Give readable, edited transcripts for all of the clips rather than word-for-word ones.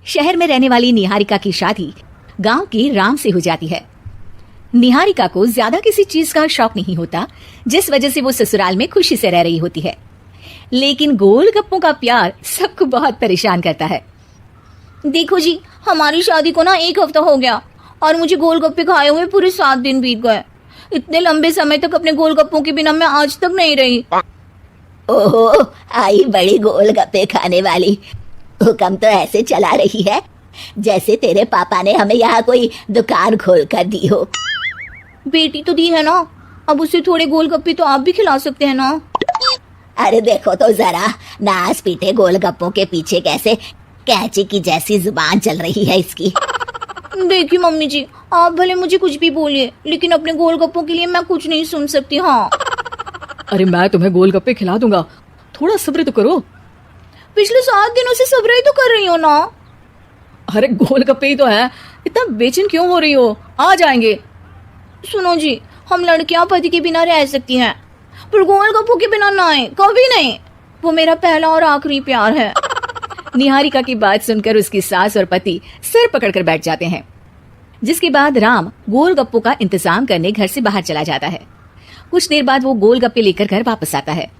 शहर में रहने वाली निहारिका की शादी गांव के राम से हो जाती है। निहारिका को ज्यादा किसी चीज का शौक नहीं होता, जिस वजह से वो ससुराल में खुशी से रह रही होती है। लेकिन गोलगप्पों का प्यार सबको बहुत परेशान करता है। देखो जी, हमारी शादी को ना 1 हफ्ता हो गया और मुझे गोलगप्पे खाए हुए पूरे 7 दिन बीत गए। इतने लंबे समय तक अपने गोलगप्पों के बिना मैं आज तक नहीं रही। ओहो, आई बड़ी गोलगप्पे खाने वाली। हुक्म तो ऐसे चला रही है जैसे तेरे पापा ने हमें यहाँ कोई दुकान खोल कर दी हो। बेटी तो दी है ना, अब उसे थोड़े गोलगप्पे तो आप भी खिला सकते हैं ना। अरे देखो तो जरा, नास पीटे गोलगप्पों के पीछे कैसे कैंची की जैसी जुबान चल रही है इसकी। देखिए मम्मी जी, आप भले मुझे कुछ भी बोलिए, लेकिन अपने गोलगप्पों के लिए मैं कुछ नहीं सुन सकती। हाँ, अरे मैं तुम्हें गोलगप्पे खिला दूंगा, थोड़ा सब्र तो करो। पिछले 7 दिनों से सब्र ही तो कर रही हो ना। अरे गोलगप्पे ही तो है, इतना बेचैन क्यों हो रही हो? आ जाएंगे। सुनो जी, हम लड़कियां पति के बिना रह सकती हैं, पर गोलगप्पों के बिना नहीं, कभी नहीं। वो मेरा पहला और आखिरी प्यार है। निहारिका की बात सुनकर उसकी सास और पति सिर पकड़कर बैठ जाते हैं। जिसके बाद राम गोलगप्पों का इंतजाम करने घर से बाहर चला जाता है। कुछ देर बाद वो गोलगप्पे लेकर घर वापस आता है,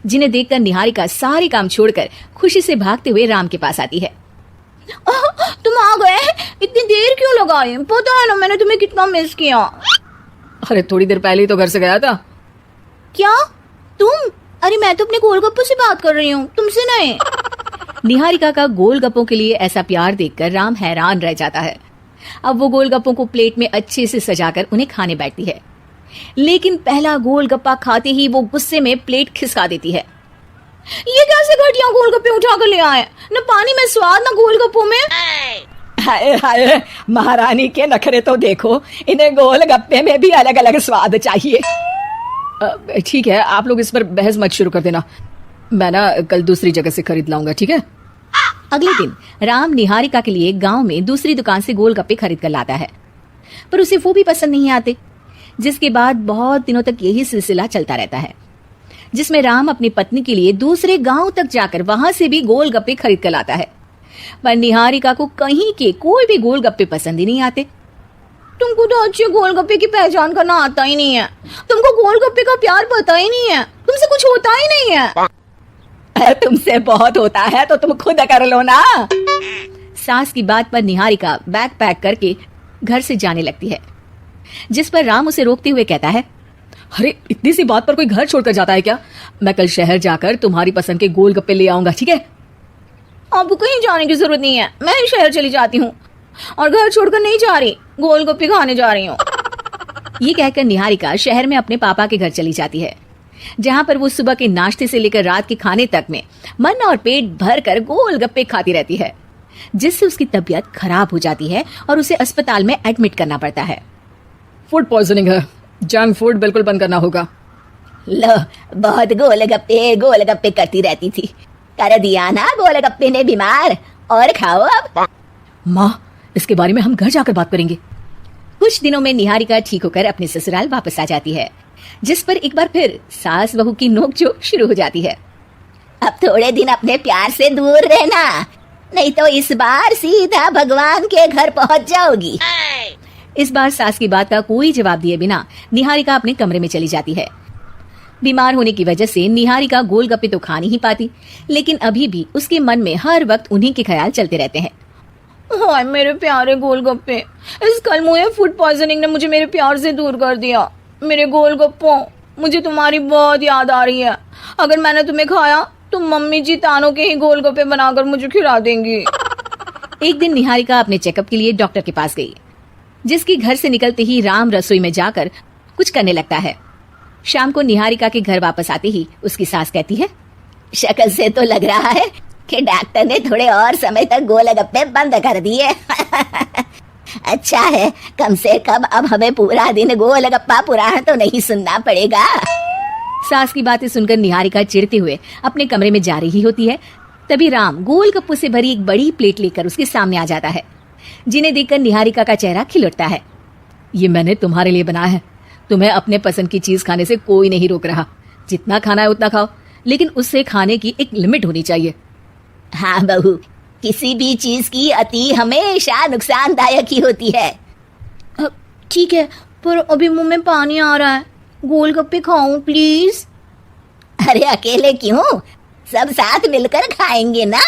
जिन्हें देखकर निहारिका सारे काम छोड़कर खुशी से भागते हुए राम के पास आती है। तुम आ गए? इतनी देर क्यों लगाई? पता है ना मैंने तुम्हें कितना मिस किया। अरे थोड़ी देर पहले ही तो घर से गया था। क्या तुम? अरे मैं तो अपने गोलगप्पों से बात कर रही हूँ, तुमसे नहीं। निहारिका का गोलगप्पों के लिए ऐसा प्यार देखकर राम हैरान रह जाता है। अब वो गोलगप्पों को प्लेट में अच्छे से सजाकर उन्हें खाने बैठती है, लेकिन पहला गोलगप्पा खाते ही वो गुस्से में प्लेट खिसका देती है। ये कैसे घटिया गोलगप्पे उठा कर ले आए? न पानी में स्वाद, न गोलगप्पों में। हाय हाय, महारानी के नखरे तो देखो, इन्हें गोलगप्पे में भी अलग अलग स्वाद चाहिए। ठीक है, आप लोग इस पर बहस मत शुरू कर देना, मैं ना कल दूसरी जगह से खरीद लाऊंगा, ठीक है? अगले दिन राम निहारिका के लिए गांव में दूसरी दुकान से गोलगप्पे खरीद कर लाता है, पर उसे वो भी पसंद नहीं आते। जिसके बाद बहुत दिनों तक यही सिलसिला चलता रहता है, जिसमें राम अपनी पत्नी के लिए दूसरे गांव तक जाकर वहां से भी गोलगप्पे खरीद कर लाता है, पर निहारिका को कहीं के कोई भी गोलगप्पे पसंद ही नहीं आते। तुमको तो अच्छे गोलगप्पे की पहचान करना आता ही नहीं है, तुमको गोलगप्पे का प्यार पता ही नहीं है, तुमसे कुछ होता ही नहीं है। तुमसे बहुत होता है तो तुम खुद कर लो ना। सास की बात पर निहारिका बैग पैक करके घर से जाने लगती है, जिस पर राम उसे रोकते हुए कहता है, अरे इतनी सी बात पर कोई घर छोड़कर जाता है क्या? मैं कल शहर जाकर तुम्हारी पसंद के गोलगप्पे ले आऊंगा, ठीक है? आपको कहीं जाने की जरूरत नहीं है, मैं ही शहर चली जाती हूँ और घर छोड़कर नहीं जा रही, गोलगप्पे खाने जा रही हूँ। ये कहकर निहारिका शहर में अपने पापा के घर चली जाती है, जहाँ पर वो सुबह के नाश्ते से लेकर रात के खाने तक में मन और पेट भर कर गोलगप्पे खाती रहती है, जिससे उसकी तबीयत खराब हो जाती है और उसे अस्पताल में एडमिट करना पड़ता है। फूड पॉइजनिंग है, जंक फूड बिल्कुल बंद करना होगा। लो, बहुत गोलगप्पे गोलगप्पे करती रहती थी, कर दिया ना गोलगप्पे ने बीमार। और खाओ अब। माँ, इसके बारे में हम घर जाकर बात करेंगे। कुछ दिनों में निहारिका ठीक होकर अपने ससुराल वापस आ जाती है, जिस पर एक बार फिर सास बहू की नोकझोंक शुरू हो जाती है। अब थोड़े दिन अपने प्यार से दूर रहना, नहीं तो इस बार सीधा भगवान के घर पहुंच जाओगी। इस बार सास की बात का कोई जवाब दिए बिना निहारिका अपने कमरे में चली जाती है। बीमार होने की वजह से निहारिका गोलगप्पे तो खा नहीं पाती, लेकिन अभी भी उसके मन में हर वक्त उन्हीं के ख्याल चलते रहते हैं। हाय मेरे प्यारे गोलगप्पे, इस कलमुए फूड पॉइजनिंग ने मुझे मेरे प्यार से दूर कर दिया। मेरे गोलगप्पों, मुझे तुम्हारी बहुत याद आ रही है। अगर मैंने तुम्हें खाया तो मम्मी जी तानों के ही गोलगप्पे बनाकर मुझे खिला देंगी। एक दिन निहारिका अपने चेकअप के लिए डॉक्टर के पास गई, जिसकी घर से निकलते ही राम रसोई में जाकर कुछ करने लगता है। शाम को निहारिका के घर वापस आते ही उसकी सास कहती है, शक्ल से तो लग रहा है कि डॉक्टर ने थोड़े और समय तक गोलगप्पे बंद कर दिए। अच्छा है, कम से कम अब हमें पूरा दिन गोलगप्पा पुराण तो नहीं सुनना पड़ेगा। सास की बातें सुनकर निहारिका चिढ़ते हुए अपने कमरे में जा रही होती है। तभी राम गोलगप्पों से भरी एक बड़ी प्लेट लेकर उसके सामने आ जाता है, जिन्हें देखकर निहारिका का चेहरा खिल उठता है। ये मैंने तुम्हारे लिए बनाया है, तुम्हें अपने पसंद की चीज खाने से कोई नहीं रोक रहा। जितना खाना है उतना खाओ, लेकिन उससे खाने की एक लिमिट होनी चाहिए। हाँ बहू, किसी भी चीज की अति हमेशा नुकसानदायक ही होती है। ठीक है, पर अभी मुंह में पानी आ रहा है, गोलगप्पे खाऊं प्लीज? अरे अकेले क्यों, सब साथ मिलकर खाएंगे ना।